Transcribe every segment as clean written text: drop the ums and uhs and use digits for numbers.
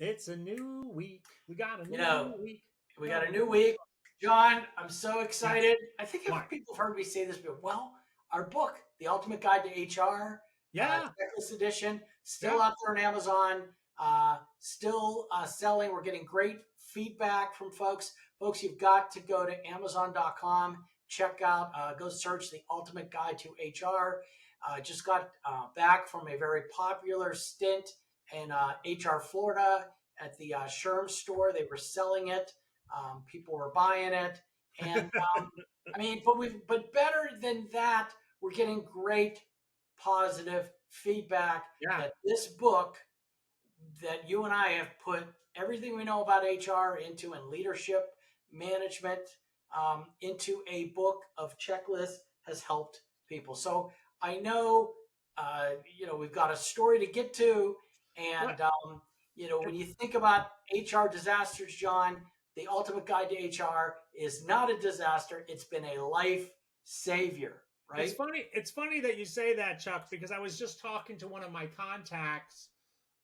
It's a new week. We got a You new know, week. we got Got a a new new week. John, I'm so yeah. excited. I think if Why? people have heard me say this before. Well, our book, The Ultimate Guide to HR, Yeah, Checklist Edition, still yeah. out there on Amazon, still selling. We're getting great feedback from folks. Folks, you've got to go to Amazon.com, check out, go search The Ultimate Guide to HR. Just got back from a very popular stint in HR Florida at the SHRM store. They were selling it. People were buying it, and I mean, but better than that, we're getting great positive feedback Yeah. that this book that you and I have put everything we know about HR into and leadership management into a book of checklists has helped people. So I know, we've got a story to get to, What? and when you think about HR disasters, John, the ultimate guide to HR is not a disaster; it's been a life savior, It's right? funny. It's funny that you say that, Chuck, because I was just talking to one of my contacts.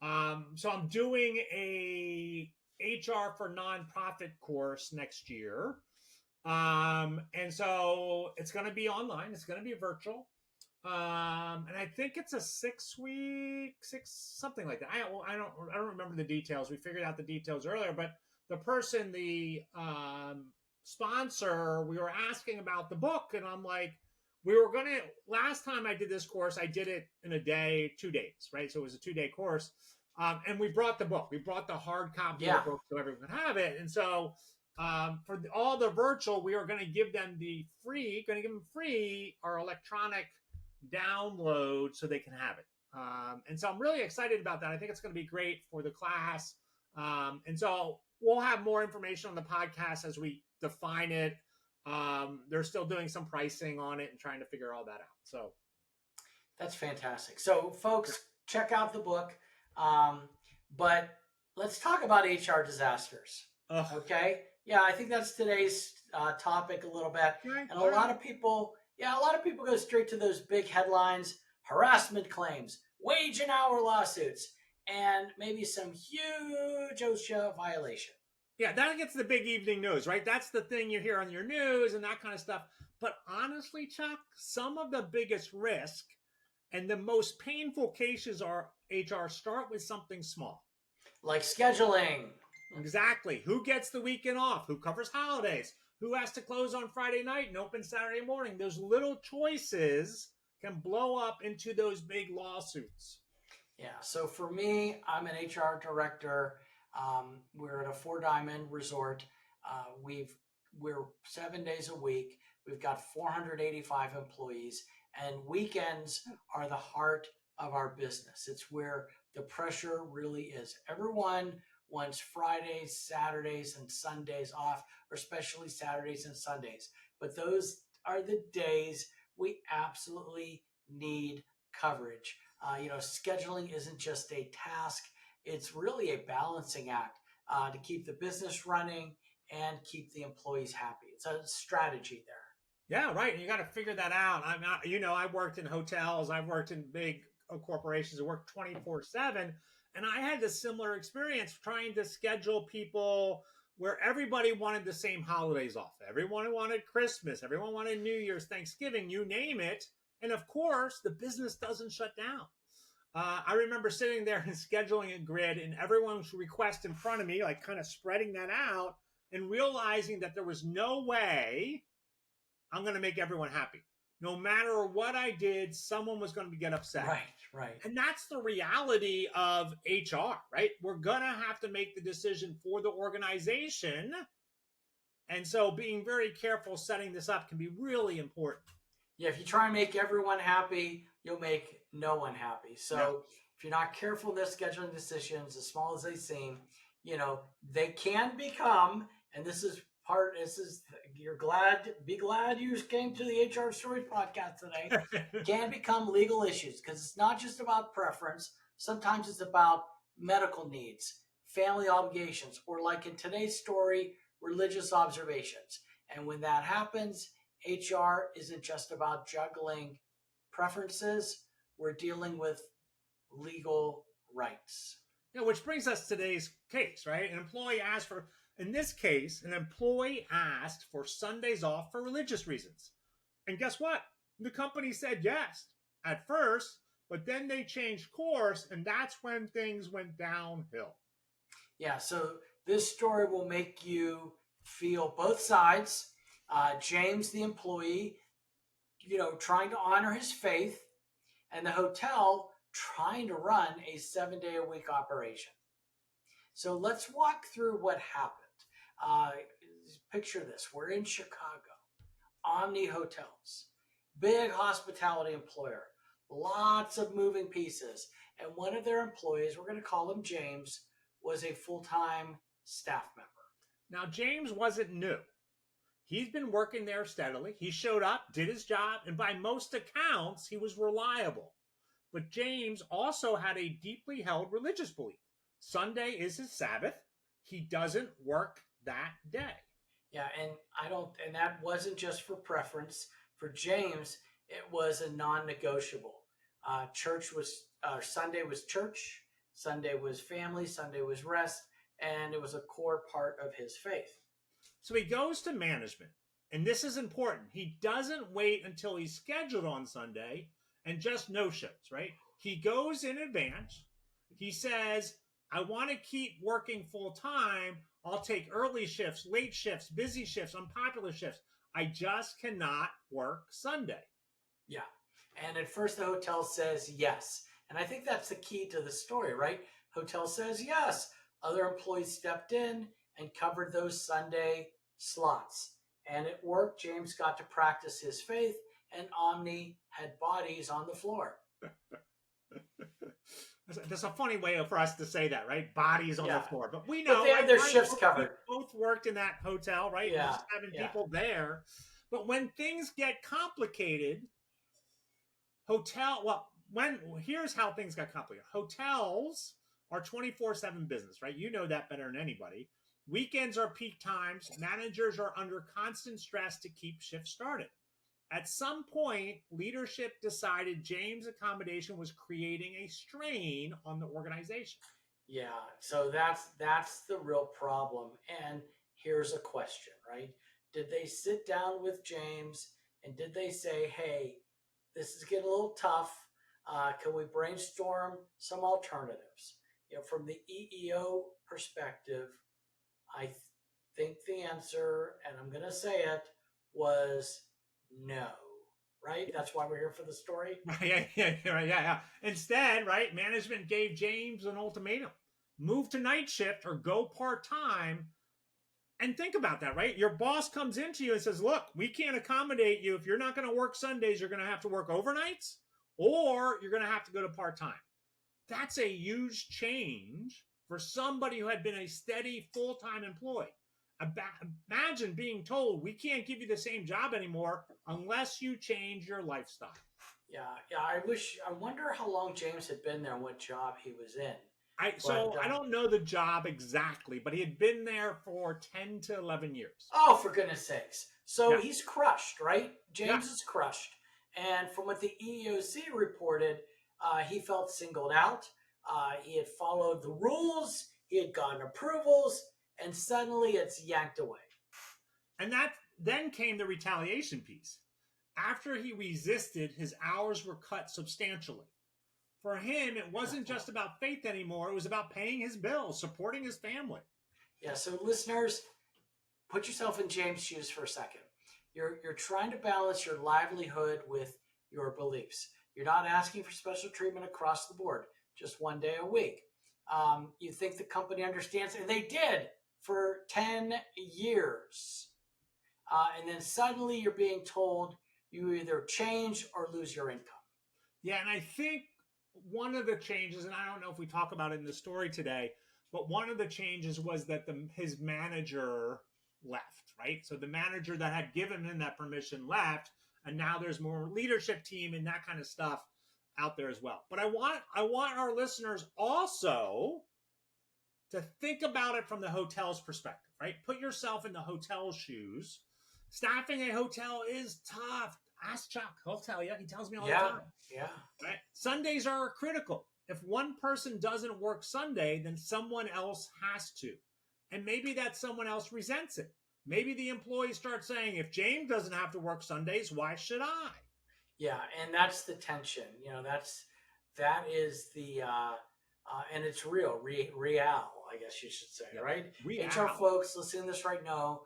So I'm doing a HR for nonprofit course next year. And so it's going to be online. It's going to be virtual. And I think it's a 6 week, something like that. I don't remember the details. We figured out the details earlier, but the person, the sponsor, we were asking about the book, and I'm like, we were gonna. Last time I did this course, I did it in a day, 2 days, right? So it was a 2 day course, and we brought the book. We brought the hard copy of the Yeah, book so everyone could have it, and so for all the virtual, we are going to give them free our electronic download so they can have it. And so I'm really excited about that. I think it's going to be great for the class. And so we'll have more information on the podcast as we define it. They're still doing some pricing on it and trying to figure all that out. So, that's fantastic. So, yeah. folks, check out the book. But let's talk about HR disasters. Oh, Okay. Yeah, I think that's today's topic a little bit. okay. And a All lot right. of people, go straight to those big headlines, harassment claims, wage and hour lawsuits, and maybe some huge OSHA violation. Yeah, that gets the big evening news, right? That's the thing you hear on your news and that kind of stuff. But honestly, Chuck, some of the biggest risk and the most painful cases are HR start with something small. Like scheduling. Exactly. Who gets the weekend off? Who covers holidays? Who has to close on Friday night and open Saturday morning? Those little choices can blow up into those big lawsuits. Yeah. So for me, I'm an HR director. We're at a Four Diamond resort. We're 7 days a week. We've got 485 employees, and weekends are the heart of our business. It's where the pressure really is. Everyone wants Fridays, Saturdays, and Sundays off, or especially Saturdays and Sundays. But those are the days we absolutely need coverage. Scheduling isn't just a task, it's really a balancing act to keep the business running and keep the employees happy. It's a strategy there. Yeah, right. And you got to figure that out. I'm not, I worked in hotels, I've worked in big corporations, I worked 24/7. And I had a similar experience trying to schedule people where everybody wanted the same holidays off. Everyone wanted Christmas, everyone wanted New Year's, Thanksgiving, you name it. And of course, the business doesn't shut down. I remember sitting there and scheduling a grid and everyone's request in front of me, like kind of spreading that out and realizing that there was no way I'm going to make everyone happy. No matter what I did, someone was going to get upset. Right, right. And that's the reality of HR, right? We're going to have to make the decision for the organization. And so being very careful setting this up can be really important. Yeah, if you try and make everyone happy, you'll make no one happy. Yeah. So if you're not careful in their scheduling decisions, as small as they seem, they can become, and be glad you came to the HR Story podcast today, can become legal issues because it's not just about preference. Sometimes it's about medical needs, family obligations, or like in today's story, religious observations. And when that happens, HR isn't just about juggling preferences. We're dealing with legal rights. Which brings us to today's case, right? In this case, an employee asked for Sundays off for religious reasons. And guess what? The company said yes at first, but then they changed course, and that's when things went downhill. Yeah, so this story will make you feel both sides. James, the employee, trying to honor his faith, and the hotel trying to run a 7-day-a-week operation. So let's walk through what happened. Picture this. We're in Chicago, Omni Hotels, big hospitality employer, lots of moving pieces. And one of their employees, we're going to call him James, was a full-time staff member. Now, James wasn't new. He's been working there steadily. He showed up, did his job, and by most accounts, he was reliable. But James also had a deeply held religious belief. Sunday is his Sabbath. He doesn't work that day. Yeah, and that wasn't just for preference. For James, it was a non-negotiable. Sunday was church, Sunday was family, Sunday was rest, and it was a core part of his faith. So he goes to management, and this is important. He doesn't wait until he's scheduled on Sunday and just no-shows, right? He goes in advance. He says, I want to keep working full-time. I'll take early shifts, late shifts, busy shifts, unpopular shifts. I just cannot work Sunday. Yeah. And at first the hotel says yes. And I think that's the key to the story, right? Hotel says yes. Other employees stepped in and covered those Sunday slots. And it worked. James got to practice his faith, and Omni had bodies on the floor. That's a funny way for us to say that, right? Bodies on the floor. But we know. But they had their shifts covered. We both worked in that hotel, right? Yeah. Just having people there. But when things get complicated, here's how things got complicated. Hotels are 24/7 business, right? You know that better than anybody. Weekends are peak times. Managers are under constant stress to keep shifts started. At some point, leadership decided James' accommodation was creating a strain on the organization. Yeah, so that's the real problem. And here's a question, right? Did they sit down with James and did they say, hey, this is getting a little tough. Can we brainstorm some alternatives? From the EEO perspective, I think the answer, and I'm going to say it, was no. Right? That's why we're here for the story. Yeah. Instead, right, management gave James an ultimatum. Move to night shift or go part-time. And think about that, right? Your boss comes into you and says, look, we can't accommodate you. If you're not going to work Sundays, you're going to have to work overnights or you're going to have to go to part-time. That's a huge change for somebody who had been a steady full-time employee. Imagine being told we can't give you the same job anymore unless you change your lifestyle. Yeah. I wonder how long James had been there and what job he was in. I don't know the job exactly, but he had been there for 10 to 11 years. Oh, for goodness sakes. So he's crushed, right? James is crushed. And from what the EEOC reported, he felt singled out. He had followed the rules. He had gotten approvals. And suddenly it's yanked away. And then came the retaliation piece. After he resisted, his hours were cut substantially. For him, it wasn't just about faith anymore. It was about paying his bills, supporting his family. Yeah, so listeners, put yourself in James' shoes for a second. You're trying to balance your livelihood with your beliefs. You're not asking for special treatment across the board, just 1 day a week. You think the company understands, and they did for 10 years. And then suddenly you're being told you either change or lose your income. Yeah, and I think one of the changes, and I don't know if we talk about it in the story today, but one of the changes was that his manager left, right? So the manager that had given him that permission left, and now there's more leadership team and that kind of stuff out there as well. But I want our listeners also to think about it from the hotel's perspective, right? Put yourself in the hotel's shoes. Staffing a hotel is tough. Ask Chuck. He'll tell you. He tells me all the time. Yeah. Right? Sundays are critical. If one person doesn't work Sunday, then someone else has to. And maybe that someone else resents it. Maybe the employees start saying, if James doesn't have to work Sundays, why should I? Yeah, and that's the tension. That is the and it's real, I guess you should say, Yep. right? Real. HR folks listening to this right now,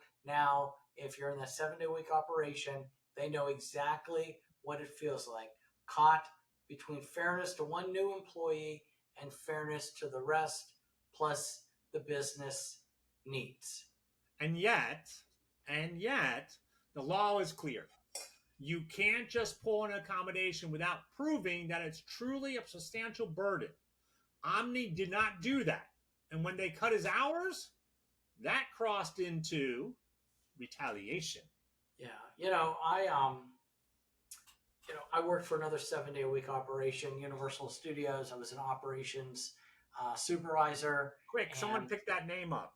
if you're in the 7-day week operation, they know exactly what it feels like. Caught between fairness to one new employee and fairness to the rest, plus the business needs. And yet, the law is clear. You can't just pull an accommodation without proving that it's truly a substantial burden. Omni did not do that. And when they cut his hours, that crossed into retaliation. Yeah. I worked for another 7-day a week operation, Universal Studios. I was an operations supervisor. Quick, someone pick that name up.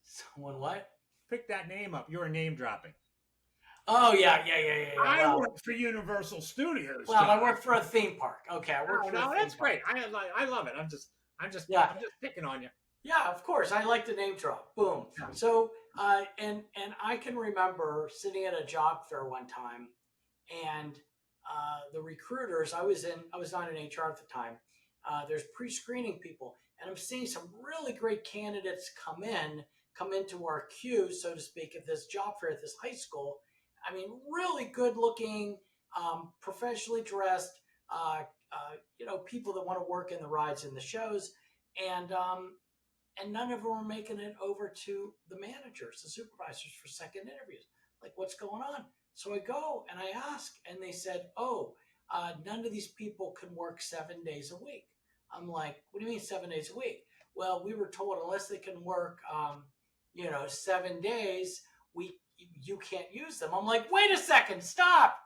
Someone what? Pick that name up. You're name dropping. Oh, yeah. I worked for Universal Studios. Well, I worked for a theme park. Okay, I worked for a theme that's park. great. I love it. I'm just picking on you. Yeah, of course. I like the name drop. Boom. Yeah. So, and I can remember sitting at a job fair one time, and the recruiters. I was not in HR at the time. There's pre-screening people, and I'm seeing some really great candidates come into our queue, so to speak, at this job fair at this high school. I mean, really good looking, professionally dressed, people that want to work in the rides and the shows, and none of them were making it over to the managers, the supervisors for second interviews. Like, what's going on? So I go and I ask, and they said, none of these people can work 7 days a week. I'm like, what do you mean 7 days a week? Well, we were told unless they can work, 7 days, you can't use them. I'm like, wait a second, stop.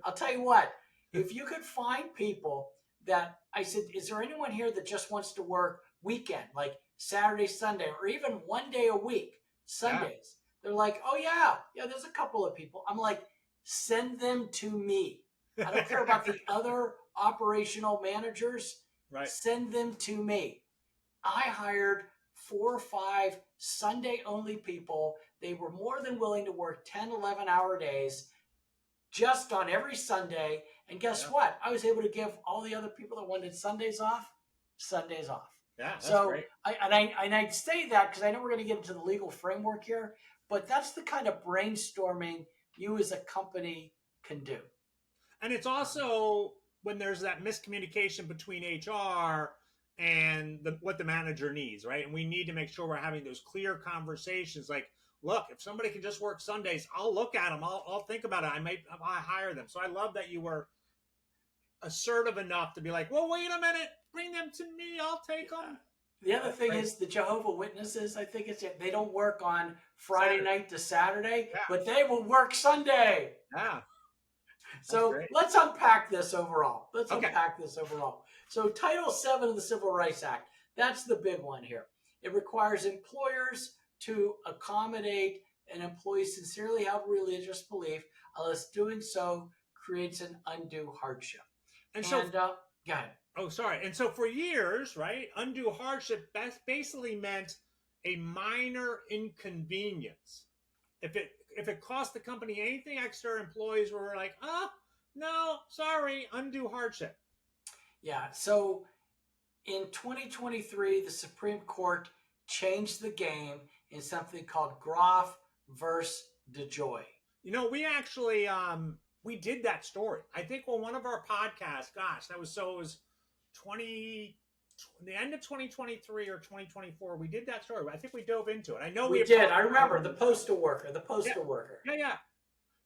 I'll tell you what, if you could find people that, I said, is there anyone here that just wants to work weekend, like Saturday, Sunday, or even 1 day a week, Sundays? Yeah. They're like, oh yeah, there's a couple of people. I'm like, send them to me. I don't care about the other operational managers. Right. Send them to me. I hired 4 or 5 Sunday only people. They were more than willing to work 10, 11-hour days just on every Sunday. And guess what? I was able to give all the other people that wanted Sundays off. Yeah, that's so great. I say that because I know we're going to get into the legal framework here, but that's the kind of brainstorming you as a company can do. And it's also when there's that miscommunication between HR and what the manager needs, right? And we need to make sure we're having those clear conversations. Like, look, if somebody can just work Sundays, I'll look at them. I'll think about it. I hire them. So I love that you were assertive enough to be like, well, wait a minute, bring them to me. I'll take them. The other thing is the Jehovah's Witnesses, I think they don't work on Friday night to Saturday, but they will work Sunday. Yeah. So let's unpack this overall. So Title VII of the Civil Rights Act, that's the big one here. It requires employers to accommodate an employee's sincerely held religious belief unless doing so creates an undue hardship. And so, go ahead. Oh, sorry. And so for years, right, undue hardship basically meant a minor inconvenience. If it cost the company anything extra, employees were like, no, sorry, undue hardship. Yeah. So in 2023, the Supreme Court changed the game in something called Groff versus DeJoy. We actually we did that story. I think on one of our podcasts. Gosh, it was the end of 2023 or 2024. We did that story. I think we dove into it. I know we did. I remember the postal worker.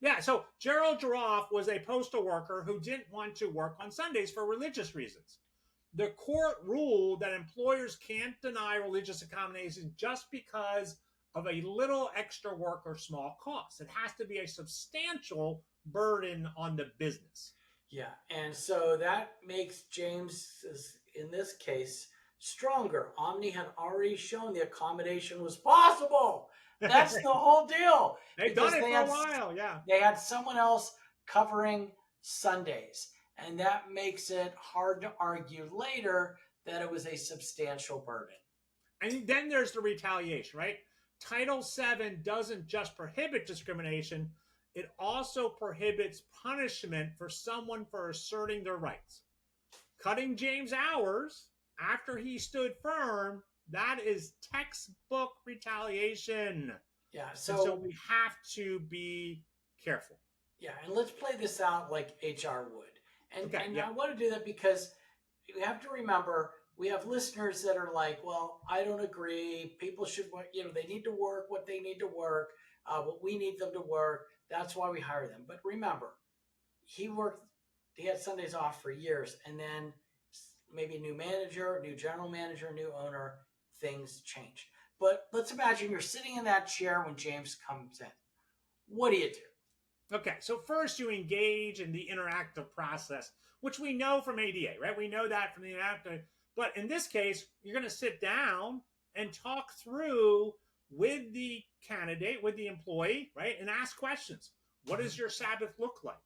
Yeah. So Gerald Groff was a postal worker who didn't want to work on Sundays for religious reasons. The court ruled that employers can't deny religious accommodations just because of a little extra work or small cost. It has to be a substantial burden on the business. Yeah, and so that makes James, in this case, stronger. Omni had already shown the accommodation was possible. That's the whole deal. They've done it for a while, yeah. They had someone else covering Sundays. And that makes it hard to argue later that it was a substantial burden. And then there's the retaliation, right? Title VII doesn't just prohibit discrimination, it also prohibits punishment for someone for asserting their rights. Cutting James' hours after he stood firm, that is textbook retaliation. Yeah. So we have to be careful. Yeah. And let's play this out like HR would. And yeah. I want to do that because you have to remember we have listeners that are like, well, I don't agree. People should, they need to work what they need to work, what we need them to work. That's why we hire them. But remember, he had Sundays off for years, and then maybe a new manager, new general manager, new owner, things changed. But let's imagine you're sitting in that chair when James comes in. What do you do? Okay, so first you engage in the interactive process, which we know from ADA, right? We know that from the interactive. But in this case, you're going to sit down and talk through with the candidate, with the employee, right? And ask questions. What does your Sabbath look like?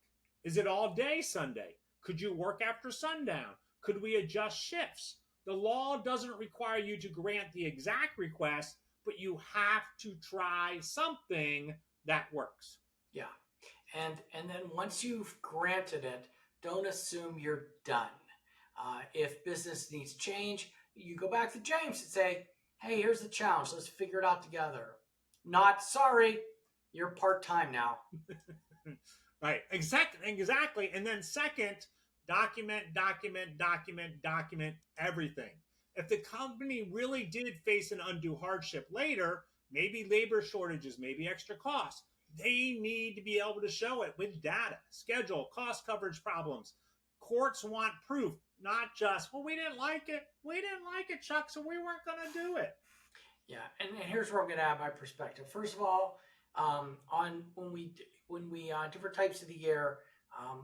Is it all day Sunday? Could you work after sundown? Could we adjust shifts? The law doesn't require you to grant the exact request, but you have to try something that works. Yeah. And then once you've granted it, don't assume you're done. If business needs change, you go back to James and say, hey, here's the challenge. Let's figure it out together. Not, sorry, you're part-time now. Right, exactly. And then second, document everything. If the company really did face an undue hardship later, maybe labor shortages, maybe extra costs, they need to be able to show it with data, schedule, cost coverage problems. Courts want proof, not just, well, we didn't like it. We didn't like it, Chuck, so we weren't going to do it. Yeah, and here's where I'm going to add my perspective. First of all, when we different types of the year,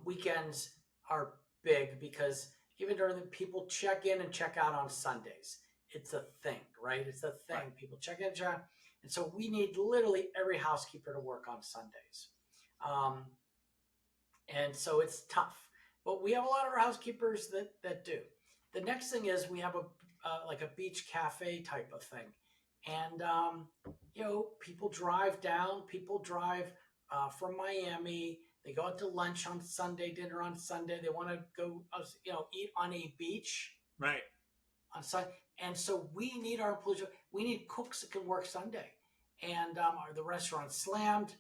weekends are big because even during the people check in and check out on Sundays. It's a thing, right? It's a thing. Right. People check in and check out. And so we need literally every housekeeper to work on Sundays. And so it's tough. But we have a lot of our housekeepers that do. The next thing is we have like a beach cafe type of thing. And, people drive down. People drive from Miami. They go out to lunch on Sunday, dinner on Sunday. They want to go, eat on a beach. Right. On Sunday. And so we need our employees. We need cooks that can work Sunday. And the restaurant's slammed.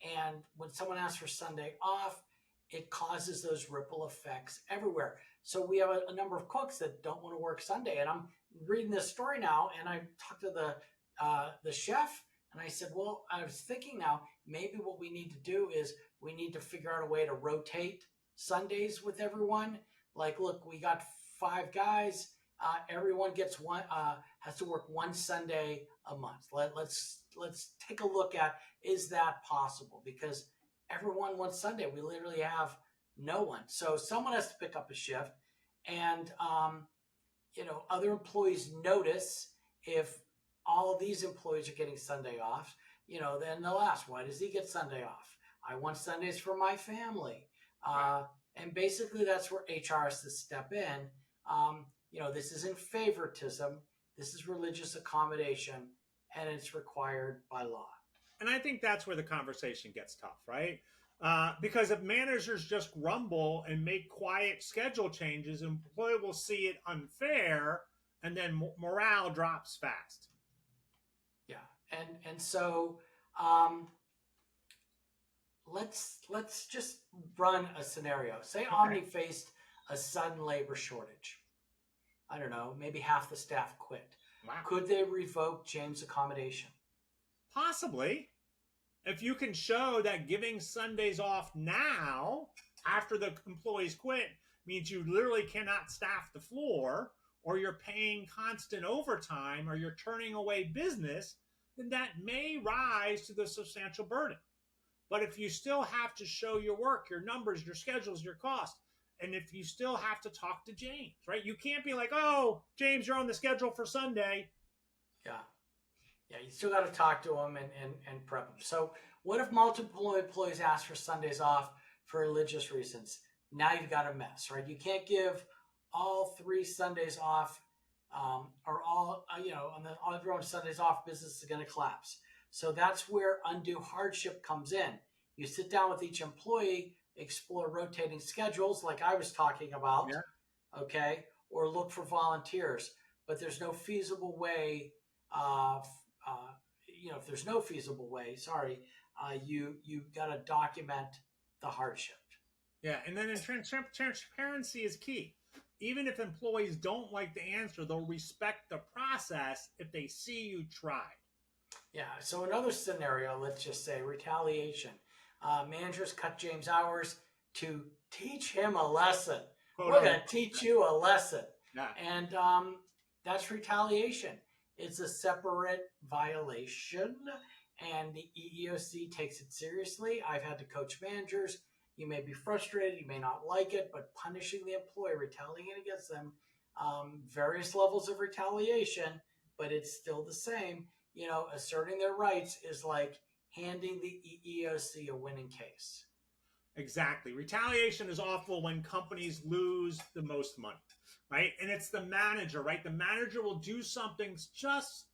And when someone asks for Sunday off, it causes those ripple effects everywhere. So we have a number of cooks that don't want to work Sunday. And I'm reading this story now, and I talked to the chef, and I said, well, I was thinking now, maybe what we need to do is we need to figure out a way to rotate Sundays with everyone. Like, look, we got 5 guys. Everyone gets one, has to work one Sunday a month. Let's take a look at, is that possible? Because everyone one Sunday, we literally have no one. So someone has to pick up a shift, and other employees notice if all of these employees are getting Sunday off. Then they'll ask, why does he get Sunday off? I want Sundays for my family. And basically that's where HR has to step in. This isn't favoritism. This is religious accommodation, and it's required by law. And I think that's where the conversation gets tough, right? Because if managers just grumble and make quiet schedule changes, an employee will see it unfair, and then morale drops fast. Yeah, and so let's just run a scenario. Say Omni faced a sudden labor shortage. I don't know, maybe half the staff quit. Wow. Could they revoke James' accommodation? Possibly. If you can show that giving Sundays off now, after the employees quit, means you literally cannot staff the floor, or you're paying constant overtime, or you're turning away business, then that may rise to the substantial burden. But if you still have to show your work, your numbers, your schedules, your costs, and if you still have to talk to James, right? You can't be like, oh, James, you're on the schedule for Sunday. Yeah. Yeah, you still got to talk to them and prep them. So what if multiple employees ask for Sundays off for religious reasons? now you've got a mess, right? You can't give all 3 Sundays off, or all, on everyone Sundays off, business is going to collapse. So that's where undue hardship comes in. You sit down with each employee, explore rotating schedules like I was talking about, okay, or look for volunteers. But there's no feasible way, if there's no feasible way, you've got to document the hardship. Yeah, and then transparency is key. Even if employees don't like the answer, they'll respect the process if they see you tried. Yeah, so another scenario, let's just say retaliation. Managers cut James hours to teach him a lesson. We're going to teach you a lesson. Yeah. And that's retaliation. It's a separate violation, and the EEOC takes it seriously. I've had to coach managers. You may be frustrated, you may not like it, but punishing the employee, retaliating against them, various levels of retaliation, but it's still the same. Asserting their rights is like handing the EEOC a winning case. Exactly. Retaliation is awful when companies lose the most money, right? And it's the manager, right? The manager will do something just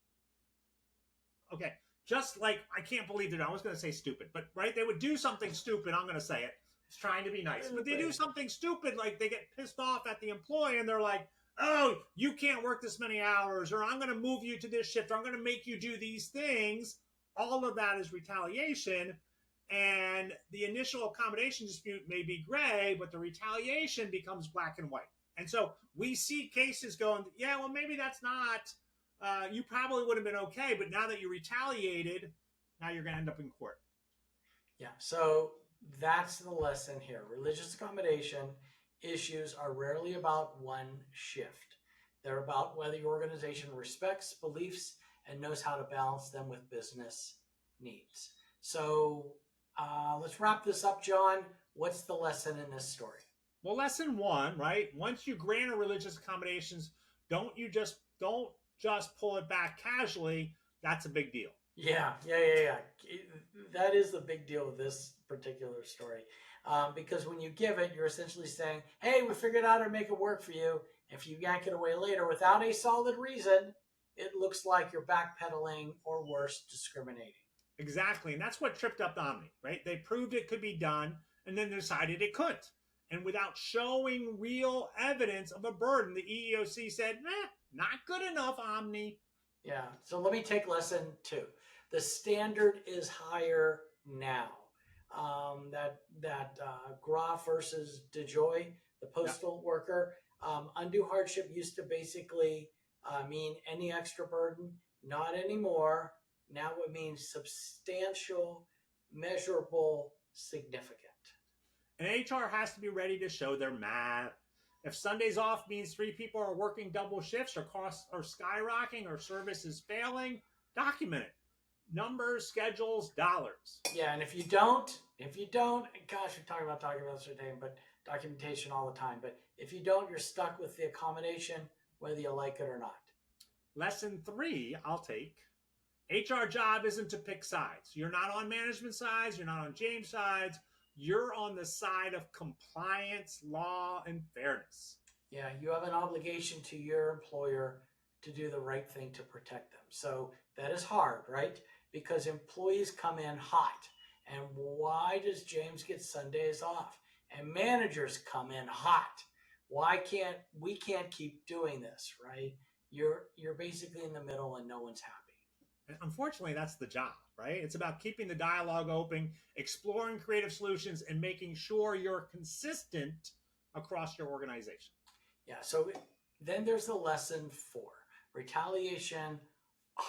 like, I can't believe it. I was going to say stupid, but right? They would do something stupid. I'm going to say it. It's trying to be nice, but they do something stupid. Like they get pissed off at the employee and they're like, oh, you can't work this many hours, or I'm going to move you to this shift, or I'm going to make you do these things. All of that is retaliation. And the initial accommodation dispute may be gray, but the retaliation becomes black and white. And so we see cases going, yeah, well, maybe that's not, you probably would have been okay, but now that you retaliated, now you're going to end up in court. Yeah, so that's the lesson here. Religious accommodation issues are rarely about one shift. They're about whether your organization respects beliefs and knows how to balance them with business needs. So let's wrap this up, John. What's the lesson in this story? Well, lesson one, right? Once you grant a religious accommodations, don't just pull it back casually. That's a big deal. Yeah. That is the big deal with this particular story. Because when you give it, you're essentially saying, hey, we figured out how to make it work for you. If you yank it away later without a solid reason, it looks like you're backpedaling or worse, discriminating. Exactly. And that's what tripped up Omni, right? They proved it could be done and then decided it couldn't. And without showing real evidence of a burden, the EEOC said, not good enough, Omni. Yeah. So let me take lesson 2. The standard is higher now. That Groff versus DeJoy, the postal worker, undue hardship used to basically mean any extra burden. Not anymore. Now it means substantial, measurable, significant. And HR has to be ready to show their math. If Sundays off means 3 people are working double shifts, or costs are skyrocketing, or service is failing, document it. Numbers, schedules, dollars. Yeah, and if you don't, gosh, we're talking about documentation, but documentation all the time. But if you don't, you're stuck with the accommodation, whether you like it or not. Lesson 3, I'll take. HR job isn't to pick sides. You're not on management sides. You're not on James' sides. You're on the side of compliance, law, and fairness. Yeah, you have an obligation to your employer to do the right thing to protect them. So that is hard, right? Because employees come in hot. And why does James get Sundays off? And managers come in hot. We can't keep doing this, right? You're basically in the middle and no one's happy. And unfortunately, that's the job, right? It's about keeping the dialogue open, exploring creative solutions, and making sure you're consistent across your organization. Yeah, so then there's the lesson 4. Retaliation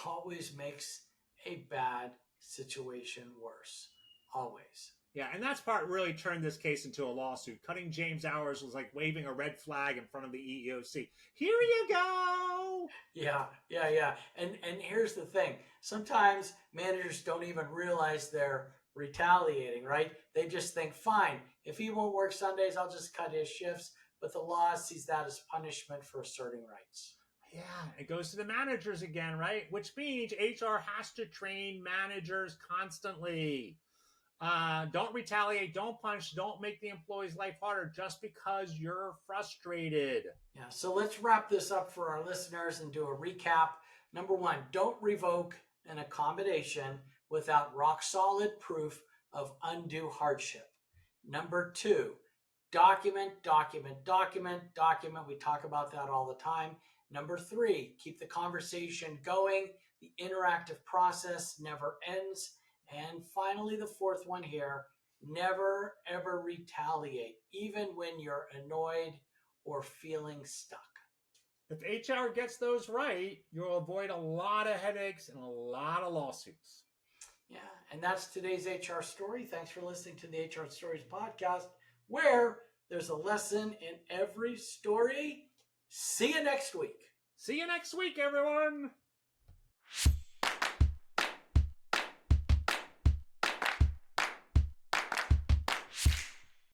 always makes a bad situation worse. Always. Yeah, and that's part really turned this case into a lawsuit. Cutting James hours was like waving a red flag in front of the EEOC. Here you go! Yeah. And here's the thing. Sometimes managers don't even realize they're retaliating, right? They just think, fine, if he won't work Sundays, I'll just cut his shifts. But the law sees that as punishment for asserting rights. Yeah, it goes to the managers again, right? Which means HR has to train managers constantly. Don't retaliate, don't punch, don't make the employee's life harder just because you're frustrated. Yeah, so let's wrap this up for our listeners and do a recap. Number one, don't revoke an accommodation without rock solid proof of undue hardship. Number two, document. We talk about that all the time. Number three, keep the conversation going. The interactive process never ends. And finally, the fourth one here, never ever retaliate, even when you're annoyed or feeling stuck. If HR gets those right, you'll avoid a lot of headaches and a lot of lawsuits. Yeah, and that's today's HR story. Thanks for listening to the HR Stories podcast, where there's a lesson in every story. See you next week. See you next week, everyone.